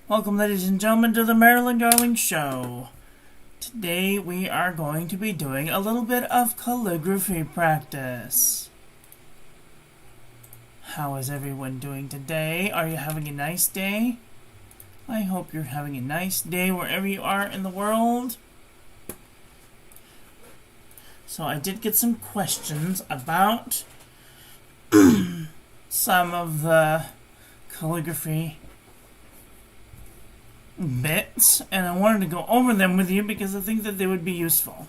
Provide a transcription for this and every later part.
Welcome, ladies and gentlemen, to the Marilyn Darling Show. Today we are going to be doing a little bit of calligraphy practice. How is everyone doing today? Are you having a nice day? I hope you're having a nice day wherever you are in the world. So I did get some questions about some of the calligraphy bits, and I wanted to go over them with you because I think that they would be useful.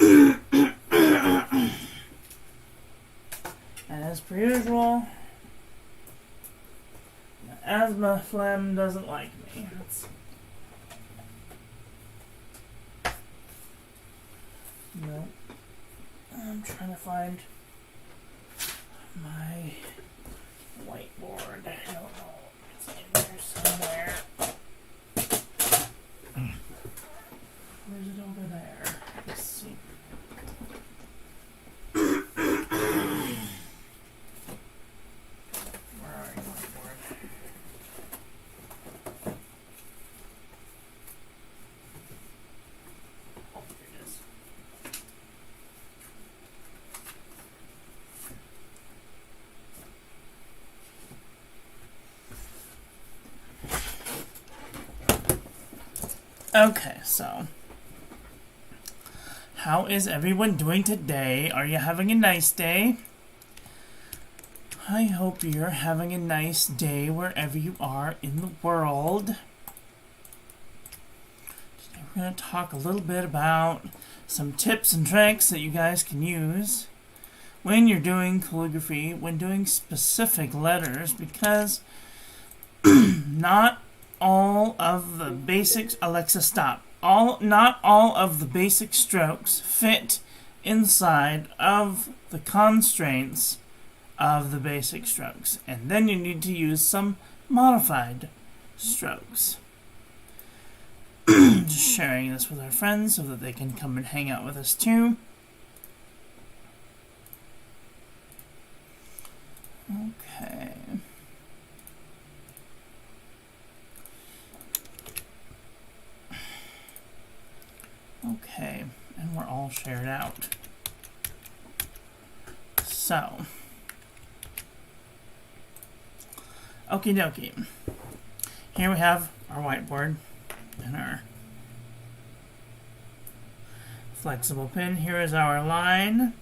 And as per usual, the asthma phlegm doesn't like me. No. I'm trying to find my whiteboard. I don't know. It's in there somewhere. Where's it over there? Let's see. Where are you, whiteboard? Oh, here it is. Okay, so how is everyone doing today? Are you having a nice day? I hope you're having a nice day wherever you are in the world. Today we're going to talk a little bit about some tips and tricks that you guys can use when you're doing calligraphy, when doing specific letters, because not all of the basics, Alexa, stop. Not all of the basic strokes fit inside of the constraints of the basic strokes. And then you need to use some modified strokes. Just sharing this with our friends so that they can come and hang out with us too. Okay. Okay, and we're all shared out. So, okie dokie. Here we have our whiteboard and our flexible pen. Here is our line,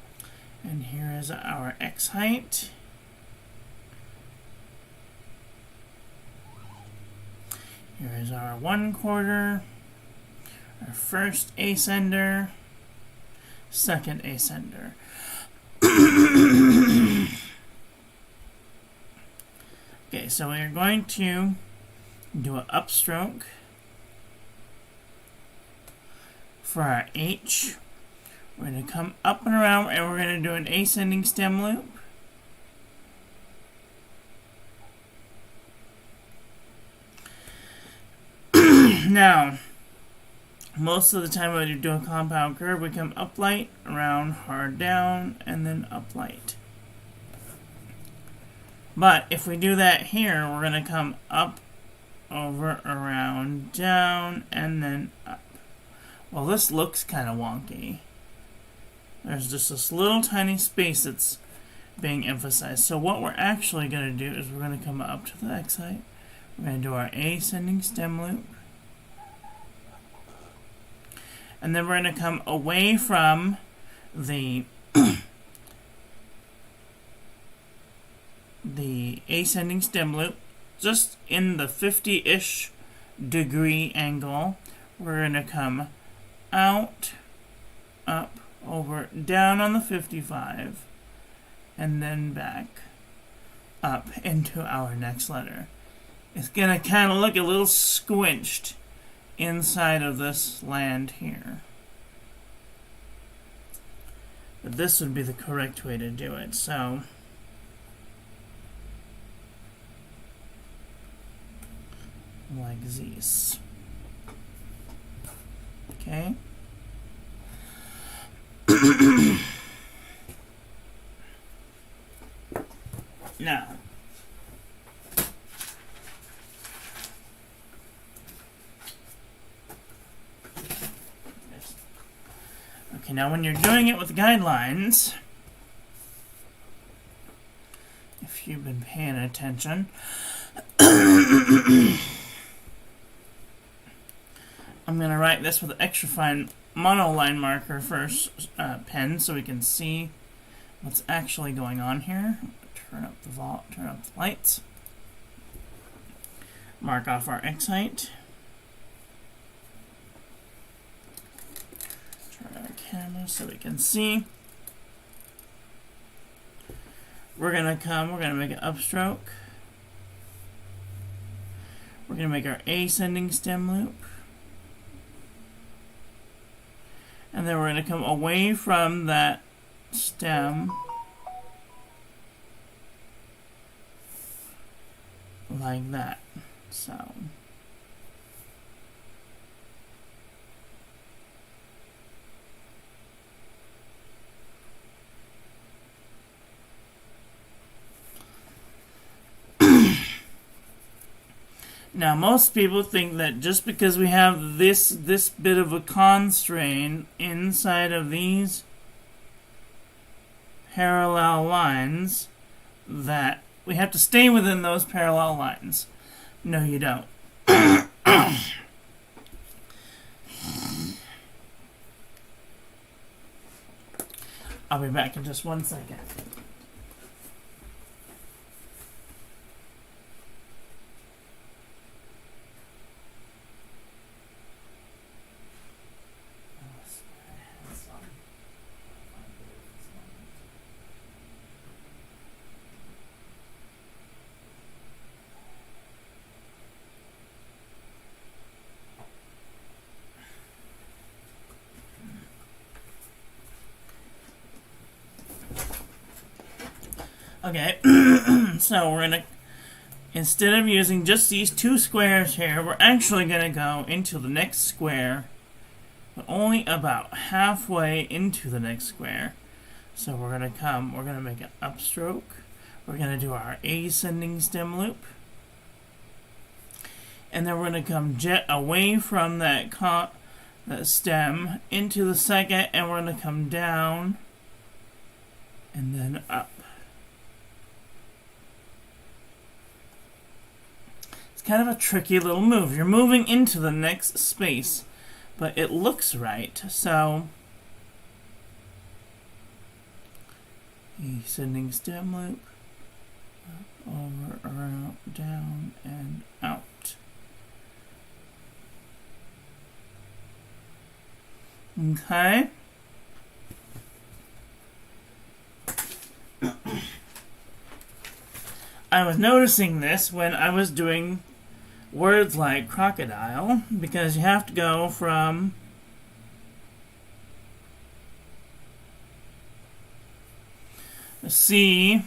and here is our X height. Here is our 1/4. Our first ascender, second ascender. Okay, so we're going to do an upstroke for our H. We're going to come up and around, and we're going to do an ascending stem loop. Now, most of the time when you do a compound curve, we come up light, around, hard down, and then up light. But if we do that here, we're going to come up, over, around, down, and then up. Well, this looks kind of wonky. There's just this little tiny space that's being emphasized. So what we're actually going to do is we're going to come up to the X height. We're going to do our ascending stem loop. And then we're going to come away from the the ascending stem loop, just in the 50-ish degree angle. We're going to come out, up, over, down on the 55, and then back up into our next letter. It's going to kind of look a little squinched inside of this land here. But this would be the correct way to do it. So like this. Okay. Now, Okay, now when you're doing it with guidelines, if you've been paying attention, I'm going to write this with an extra fine monoline marker first, pen, so we can see what's actually going on here. Turn up the lights. Mark off our X height. Turn on our camera so we can see. We're gonna make an upstroke. We're gonna make our ascending stem loop. And then we're gonna come away from that stem like that. So now most people think that just because we have this bit of a constraint inside of these parallel lines, that we have to stay within those parallel lines. No, you don't. I'll be back in just 1 second. Okay, so we're gonna, instead of using just these two squares here, we're actually gonna go into the next square, but only about halfway into the next square. So we're gonna make an upstroke. We're gonna do our ascending stem loop. And then we're gonna come jet away from that stem into the second, and we're gonna come down and then up. Kind of a tricky little move. You're moving into the next space, but it looks right. So, ascending stem loop, up, over, around, down, and out. Okay. I was noticing this when I was doing words like crocodile, because you have to go from a C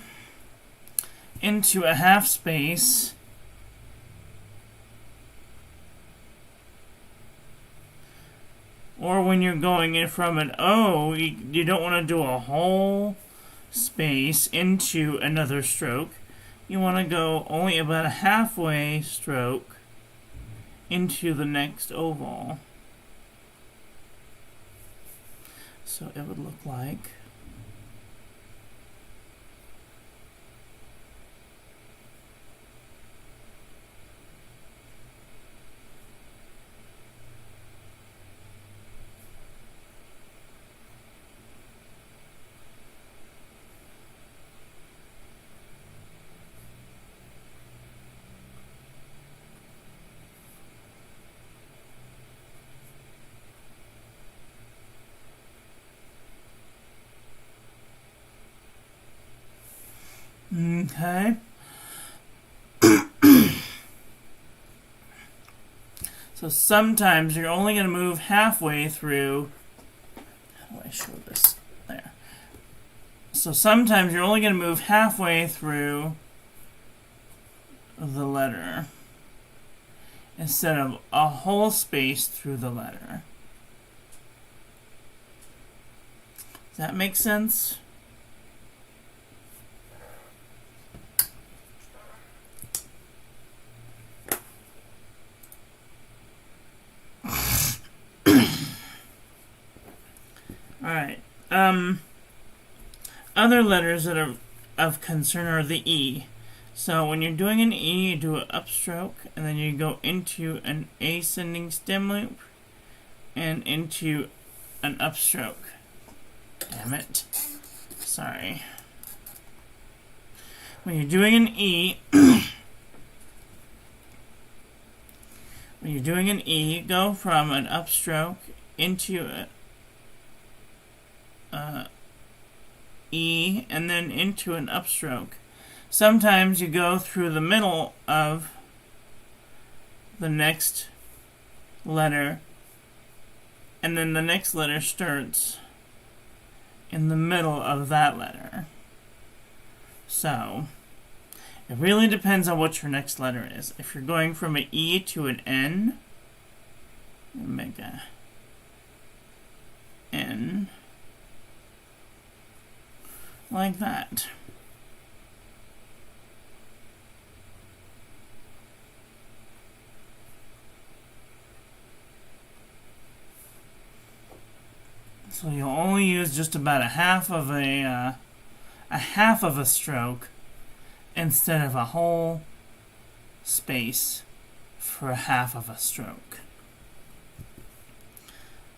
into a half space or when you're going in from an O, you don't want to do a whole space into another stroke. You want to go only about a halfway stroke into the next oval. So it would look like okay. So sometimes you're only going to move halfway through. How do I show this? There. So sometimes you're only going to move halfway through the letter instead of a whole space through the letter. Does that make sense? Alright. Other letters that are of concern are the E. So when you're doing an E, you do an upstroke, and then you go into an ascending stem loop, and into an upstroke. Damn it. Sorry. When you're doing an E, go from an upstroke into a E, and then into an upstroke. Sometimes you go through the middle of the next letter, and then the next letter starts in the middle of that letter. So, it really depends on what your next letter is. If you're going from an E to an N, make a N like that. So you'll only use just about a half of a stroke instead of a whole space for a half of a stroke.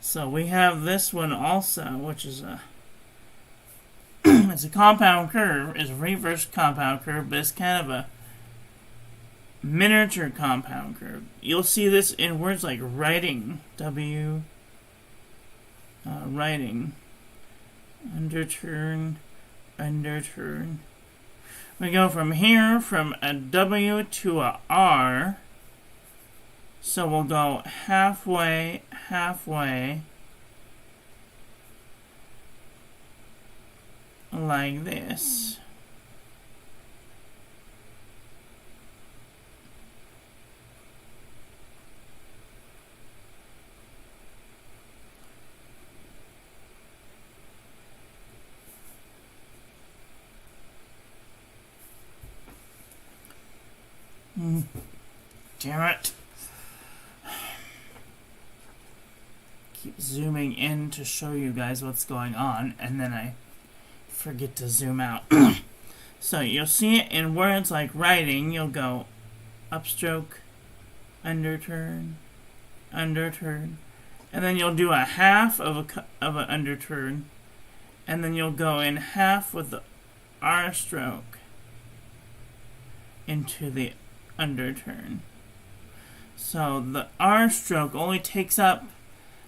So we have this one also, which is a it's a compound curve. It's a reverse compound curve, but it's kind of a miniature compound curve. You'll see this in words like writing, writing, underturn, underturn. We go from here, from a W to a R. So we'll go halfway, halfway, like this. Damn it. Keep zooming in to show you guys what's going on, and then I forget to zoom out. So you'll see it in words like writing. You'll go upstroke, underturn, underturn, and then you'll do a half of an underturn, and then you'll go in half with the R stroke into the underturn. So the R stroke only takes up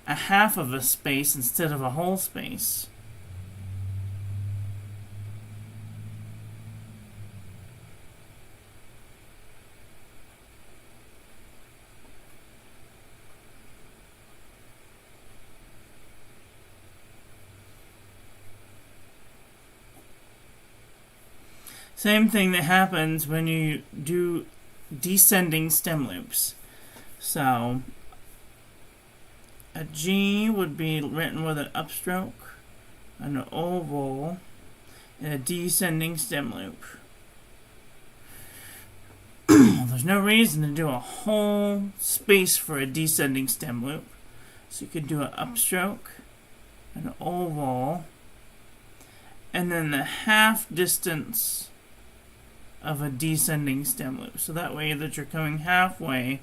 a half of a space instead of a whole space. Same thing that happens when you do descending stem loops. So a G would be written with an upstroke, an oval, and a descending stem loop. There's no reason to do a whole space for a descending stem loop. So you could do an upstroke, an oval, and then the half distance of a descending stem loop. So that way that you're coming halfway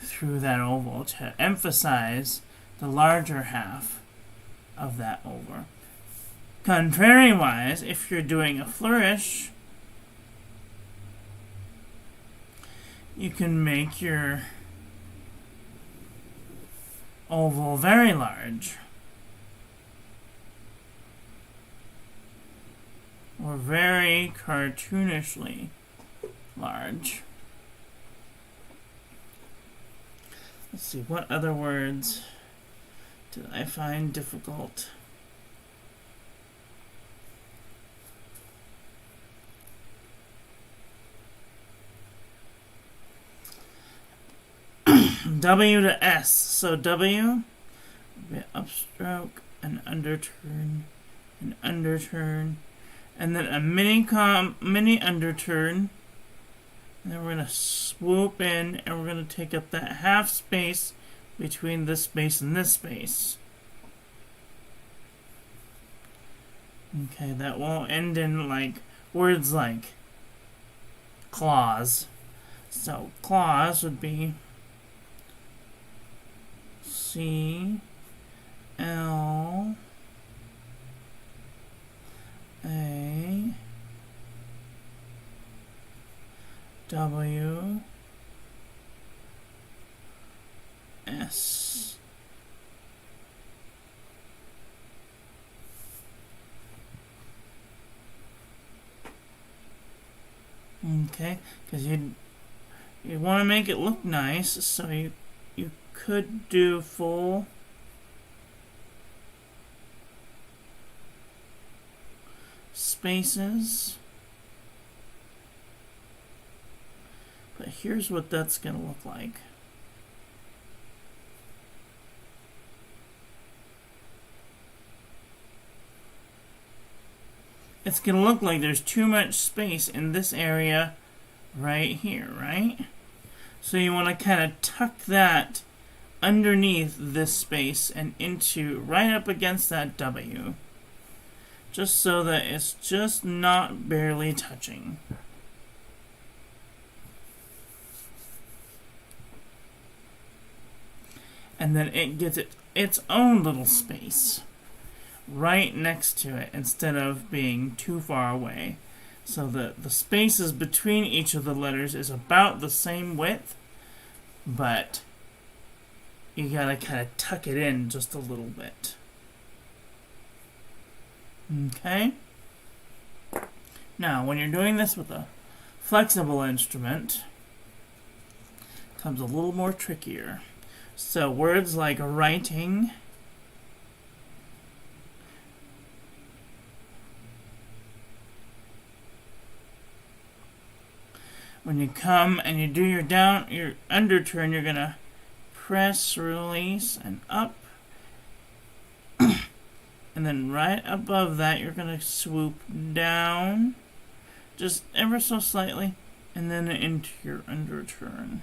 through that oval to emphasize the larger half of that oval. Contrary-wise, if you're doing a flourish, you can make your oval very large, or very cartoonishly large. Let's see, what other words did I find difficult? W to S. So W would be an upstroke, an underturn, and then a mini underturn. And then we're going to swoop in, and we're going to take up that half space between this space and this space. Okay, that won't end in like words like claws. So claws would be C L A W S. Okay, because you want to make it look nice, so you could do full spaces. But here's what that's going to look like. It's going to look like there's too much space in this area right here, right? So you want to kind of tuck that underneath this space and into right up against that W. Just so that it's just not barely touching. And then it gets its own little space right next to it instead of being too far away. So that the spaces between each of the letters is about the same width, but you gotta kind of tuck it in just a little bit. Okay? Now, when you're doing this with a flexible instrument, it becomes a little more trickier. So words like writing, when you come and you do your underturn, you're gonna press, release, and up. And then right above that, you're gonna swoop down, just ever so slightly, and then into your underturn.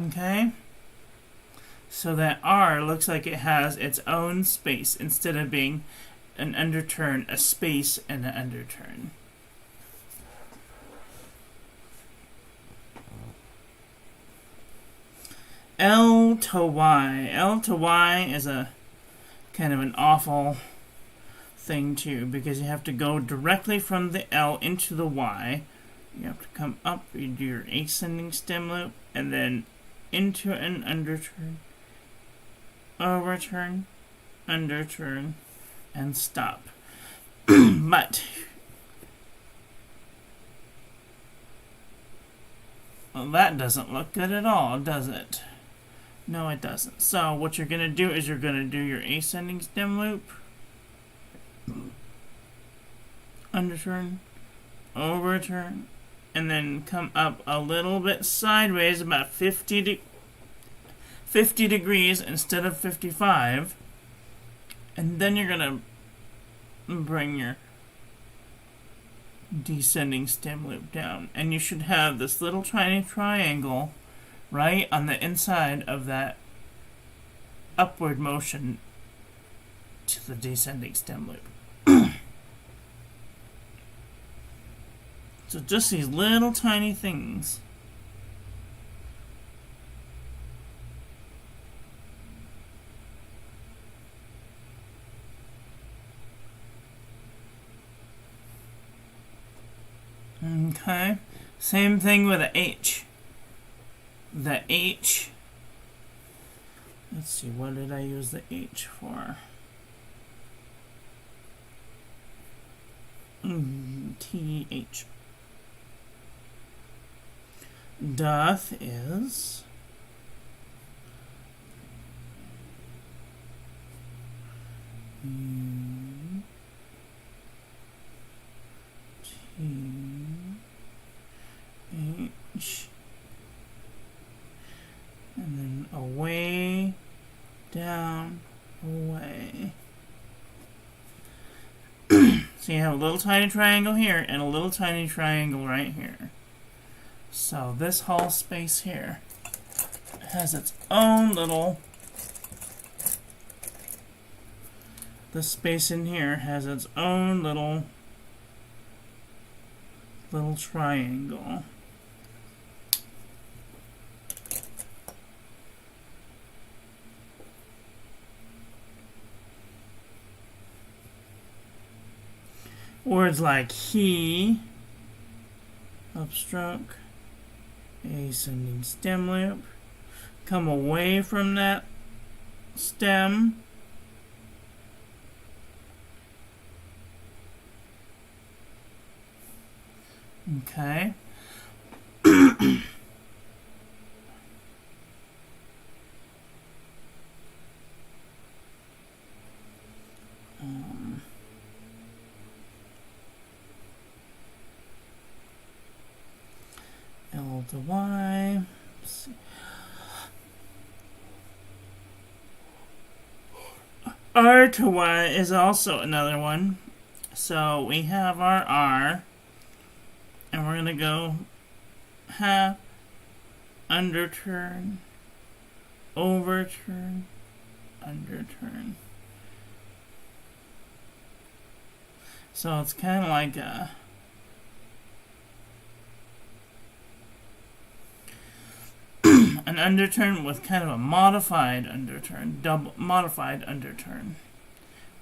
Okay, so that R looks like it has its own space instead of being an underturn, a space, and an underturn. L to Y. L to Y is a kind of an awful thing too, because you have to go directly from the L into the Y. You have to come up, you do your ascending stem loop, and then into an underturn, overturn, underturn, and stop. But well, that doesn't look good at all, does it? No, it doesn't. So what you're going to do is you're going to do your ascending stem loop, underturn, overturn, and then come up a little bit sideways, about 50 degrees instead of 55. And then you're going to bring your descending stem loop down. And you should have this little tiny triangle right on the inside of that upward motion to the descending stem loop. So just these little tiny things. Okay, same thing with the H. The H, let's see, what did I use the H for? T-H. Doth is T-H down, away. So you have a little tiny triangle here and a little tiny triangle right here. So this whole space here has its own little, this space in here has its own little triangle. Words like he, upstroke, ascending stem loop, come away from that stem, okay. L to Y. Let's see. R to Y is also another one. So we have our R, and we're going to go half, underturn, overturn, underturn. So it's kind of like a an underturn with kind of a modified underturn, modified underturn.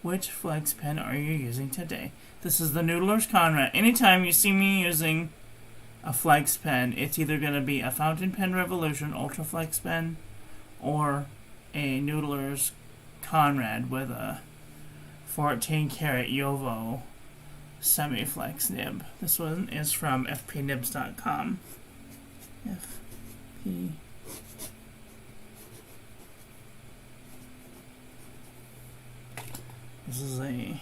Which flex pen are you using today? This is the Noodler's Conrad. Anytime you see me using a flex pen, it's either going to be a Fountain Pen Revolution Ultra Flex pen or a Noodler's Conrad with a 14 karat Yovo semi-flex nib. This one is from fpnibs.com. FP. This is a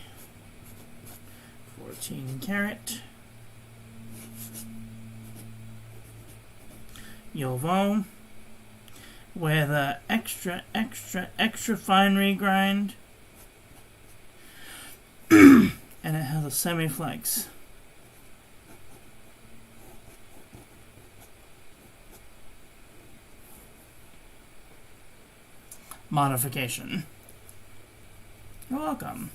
14 karat Yovo with a extra fine regrind, and it has a semi-flex. Modification. You're welcome.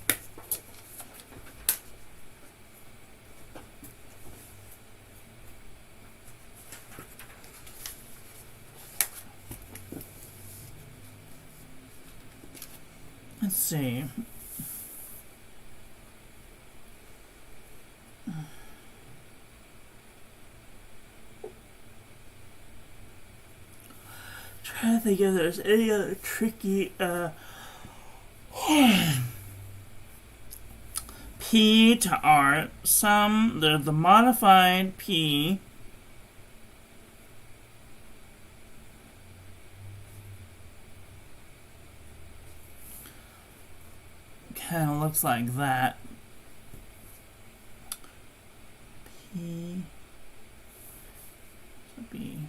Let's see. Trying to think if there's any other tricky P to R. They're the modified P. Kind of looks like that. P to B.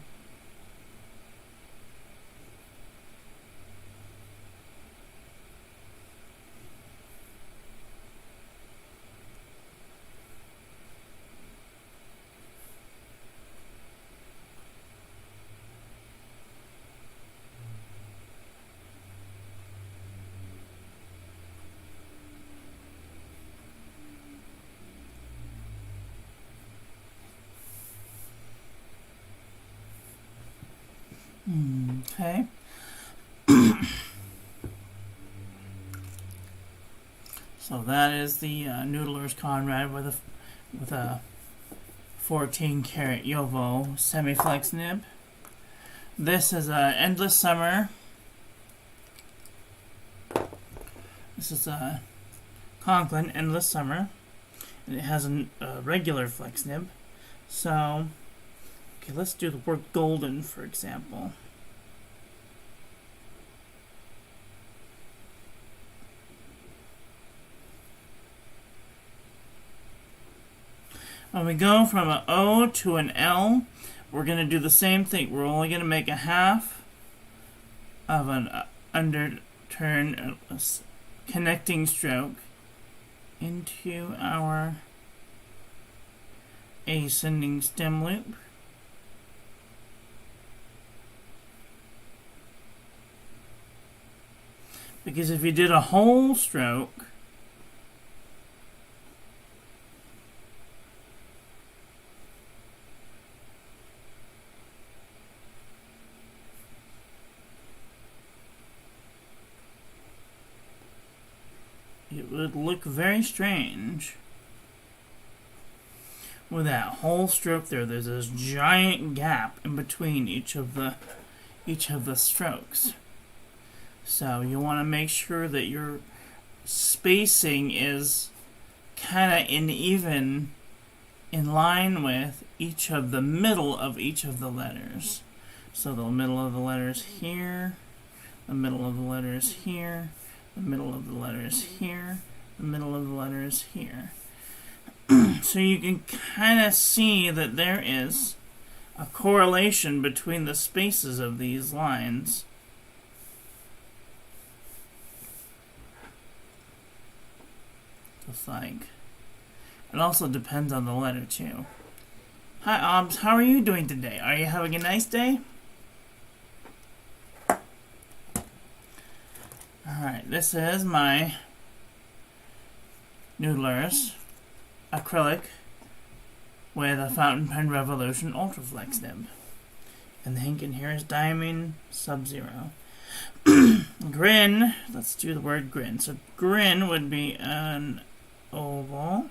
Okay. So that is the Noodler's Conrad with a 14 karat Yovo semi-flex nib. This is a Endless Summer. This is a Conklin Endless Summer, and it has a regular flex nib. So, okay, let's do the word golden, for example. When we go from an O to an L, we're going to do the same thing. We're only going to make a half of an turn a connecting stroke into our ascending stem loop. Because if you did a whole stroke, it would look very strange. With that whole stroke there's this giant gap in between each of the strokes. So you want to make sure that your spacing is kind of even in line with each of the middle of each of the letters. So the middle of the letters here, the middle of the letters here, the middle of the letters here, the middle of the letters here. So you can kind of see that there is a correlation between the spaces of these lines. Just like, it also depends on the letter too. Hi Obs, how are you doing today? Are you having a nice day? Alright, this is my Noodlers acrylic with a Fountain Pen Revolution Ultraflex nib. And the ink in here is Diamine Sub-Zero. Grin, let's do the word grin. So grin would be an oval.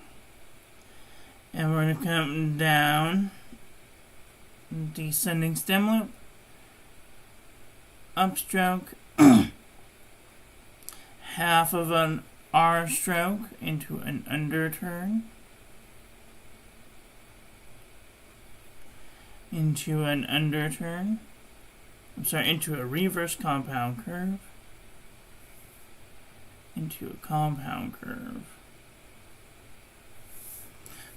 And we're going to come down, descending stem loop, upstroke, half of an R stroke into an underturn, into an underturn, into a reverse compound curve, into a compound curve.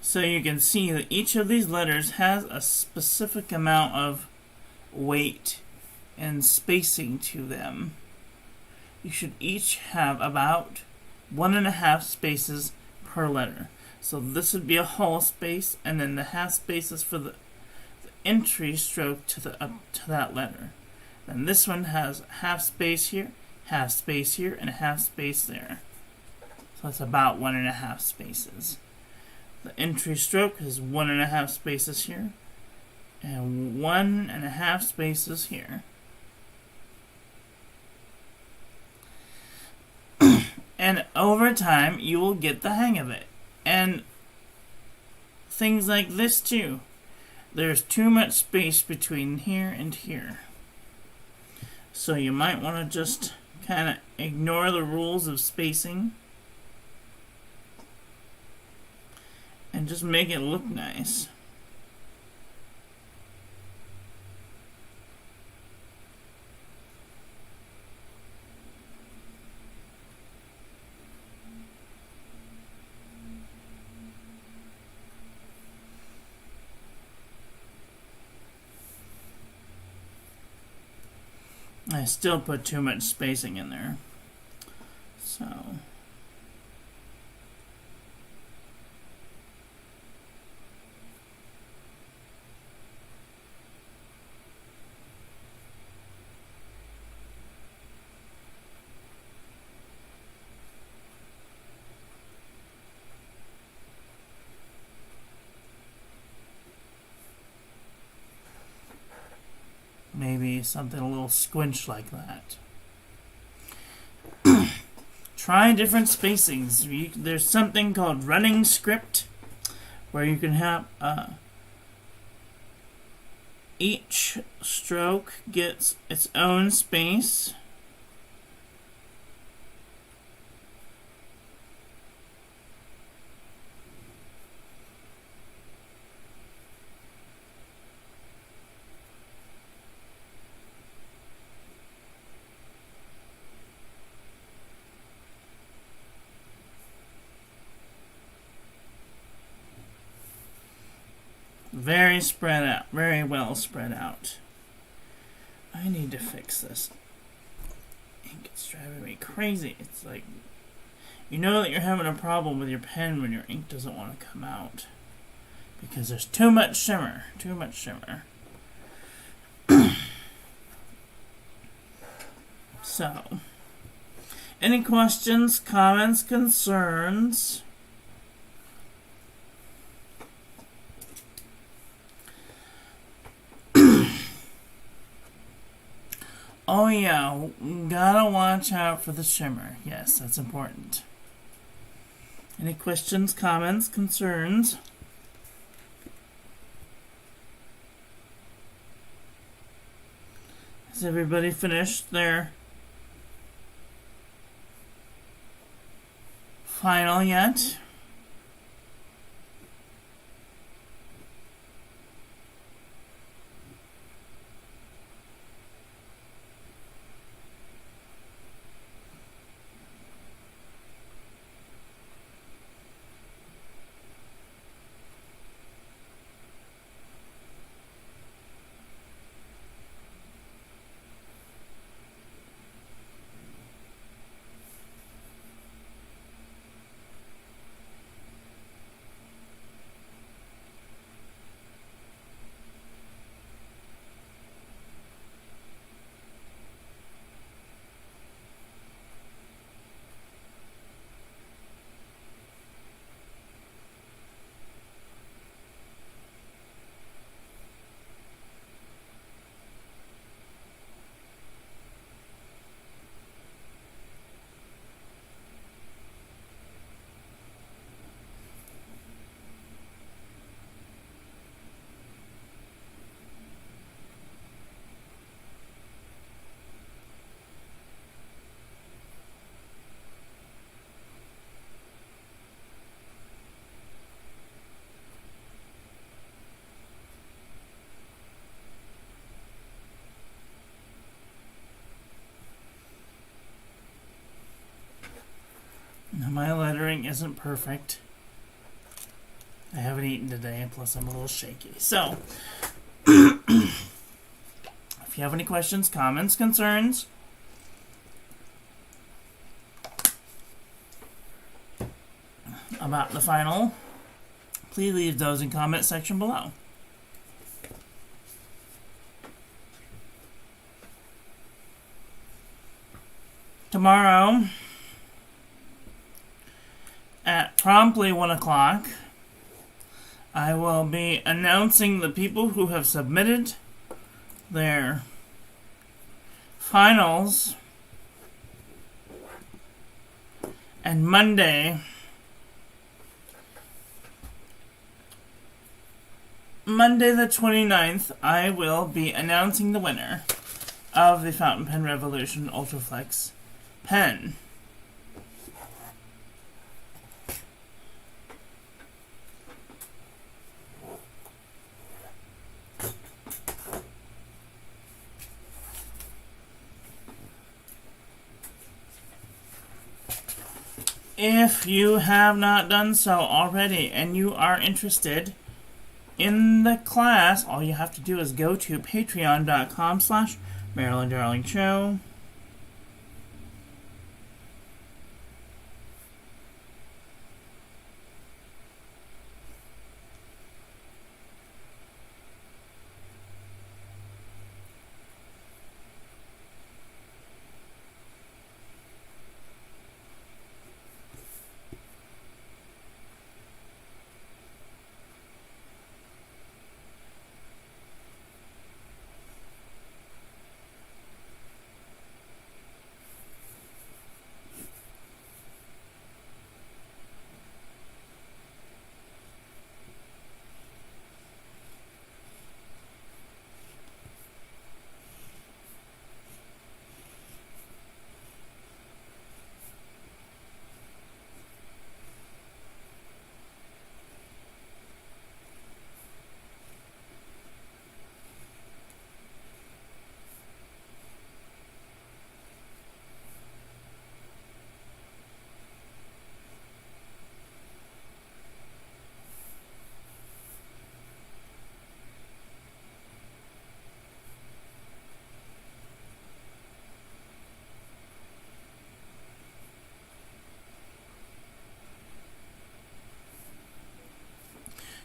So you can see that each of these letters has a specific amount of weight and spacing to them. You should each have about 1.5 spaces per letter. So this would be a whole space, and then the half spaces for the entry stroke to that letter. And this one has half space here, and a half space there. So that's about 1.5 spaces. The entry stroke is 1.5 spaces here, and 1.5 spaces here. And over time, you will get the hang of it. And things like this too. There's too much space between here and here. So you might want to just kind of ignore the rules of spacing and just make it look nice. I still put too much spacing in there. So maybe something a little squinched like that. Try different spacings. There's something called running script, where you can have each stroke gets its own space. Very spread out, very well spread out. I need to fix this ink. It's driving me crazy. It's like, you know that you're having a problem with your pen when your ink doesn't want to come out. Because there's too much shimmer. Too much shimmer. So, any questions, comments, concerns? Oh yeah, gotta watch out for the shimmer. Yes, that's important. Any questions, comments, concerns? Has everybody finished their final yet? Now my lettering isn't perfect. I haven't eaten today, plus I'm a little shaky. So, if you have any questions, comments, concerns, about the final, please leave those in the comment section below. Tomorrow, at promptly 1 o'clock, I will be announcing the people who have submitted their finals. And Monday the 29th, I will be announcing the winner of the Fountain Pen Revolution Ultraflex pen. If you have not done so already and you are interested in the class, all you have to do is go to patreon.com/MarilynDarlingShow.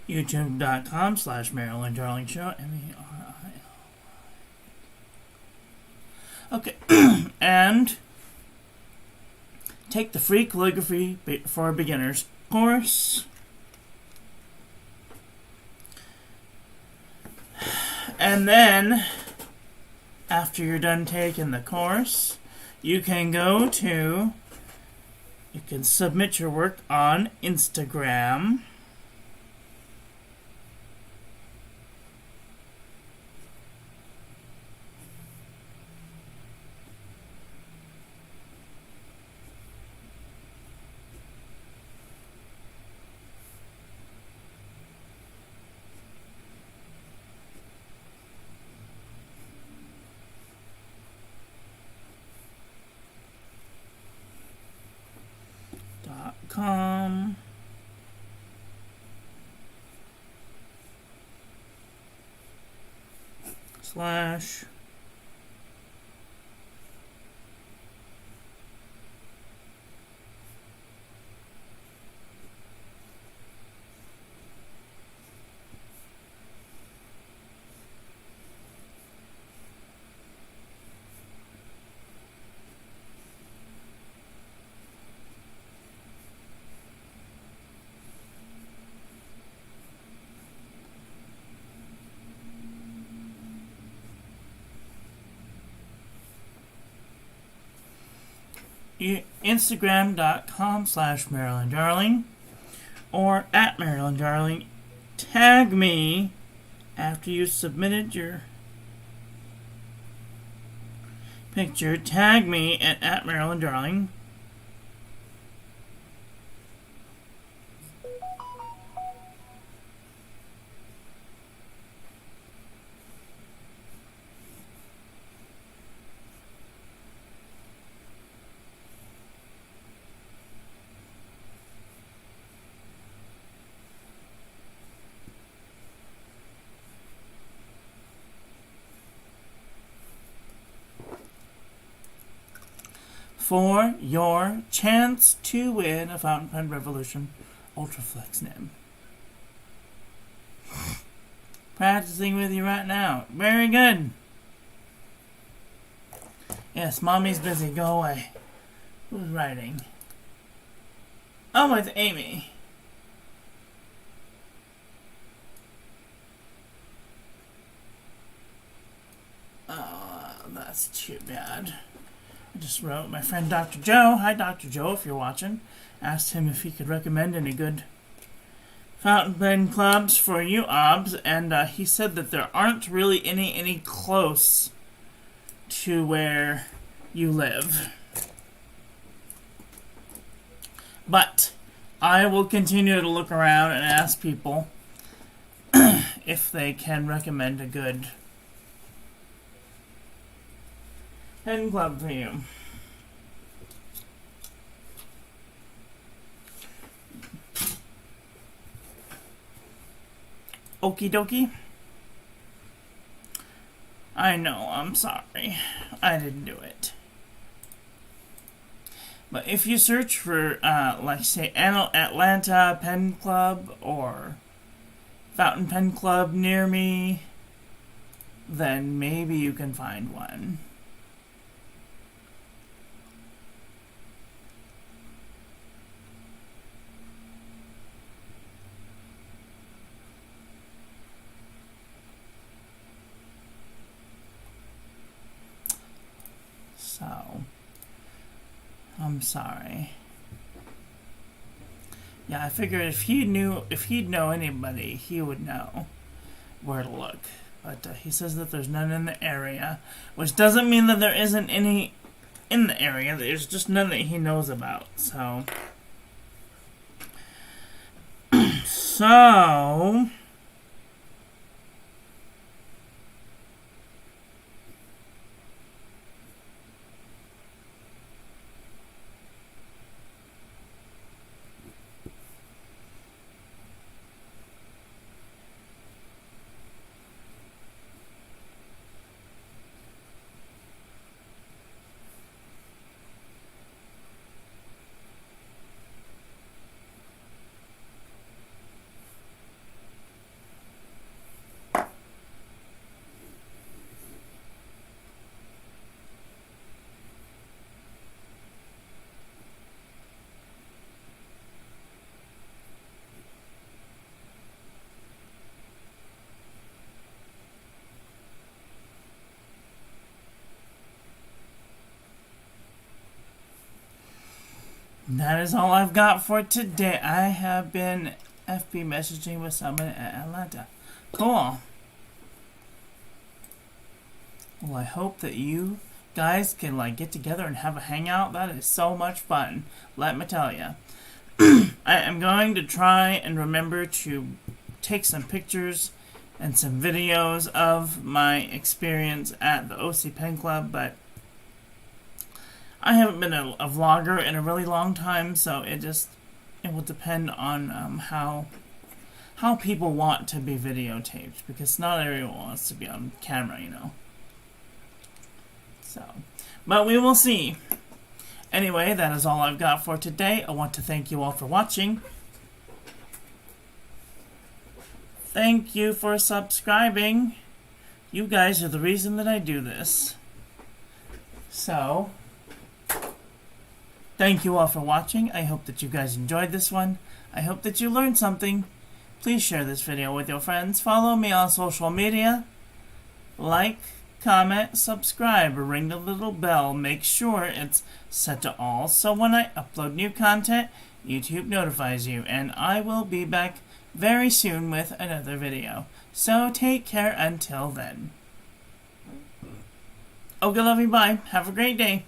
youtube.com/Marilyn Darling Show, Meril. Okay, and take the free calligraphy for beginners course. And then, after you're done taking the course, you can submit your work on Instagram. .com / Instagram.com/Marilyn Darling or at Marilyn Darling. Tag me after you submitted your picture. Tag me at Marilyn Darling. For your chance to win a Fountain Pen Revolution Ultraflex nib. Practicing with you right now. Very good. Yes, Mommy's busy. Go away. Who's writing? Oh, it's Amy. Oh, that's too bad. I just wrote my friend Dr. Joe. Hi, Dr. Joe, if you're watching. Asked him if he could recommend any good fountain pen clubs for you, OBS, and he said that there aren't really any close to where you live. But I will continue to look around and ask people if they can recommend a good pen club for you. Okie dokie. I know, I'm sorry. I didn't do it. But if you search for, like, say, Atlanta Pen Club or Fountain Pen Club near me, then maybe you can find one. So, I'm sorry. Yeah, I figured if he'd know anybody, he would know where to look. But he says that there's none in the area, which doesn't mean that there isn't any in the area. There's just none that he knows about. So, That is all I've got for today. I have been FB messaging with someone at Atlanta. Cool. Well, I hope that you guys can get together and have a hangout. That is so much fun. Let me tell you. I am going to try and remember to take some pictures and some videos of my experience at the OC Pen Club, but I haven't been a vlogger in a really long time, so it will depend on how people want to be videotaped, because not everyone wants to be on camera, So, but we will see. Anyway, that is all I've got for today. I want to thank you all for watching. Thank you for subscribing. You guys are the reason that I do this. So, thank you all for watching. I hope that you guys enjoyed this one. I hope that you learned something. Please share this video with your friends. Follow me on social media. Like, comment, subscribe, or ring the little bell. Make sure it's set to all, so when I upload new content, YouTube notifies you. And I will be back very soon with another video. So take care until then. Okay, love you, bye. Have a great day.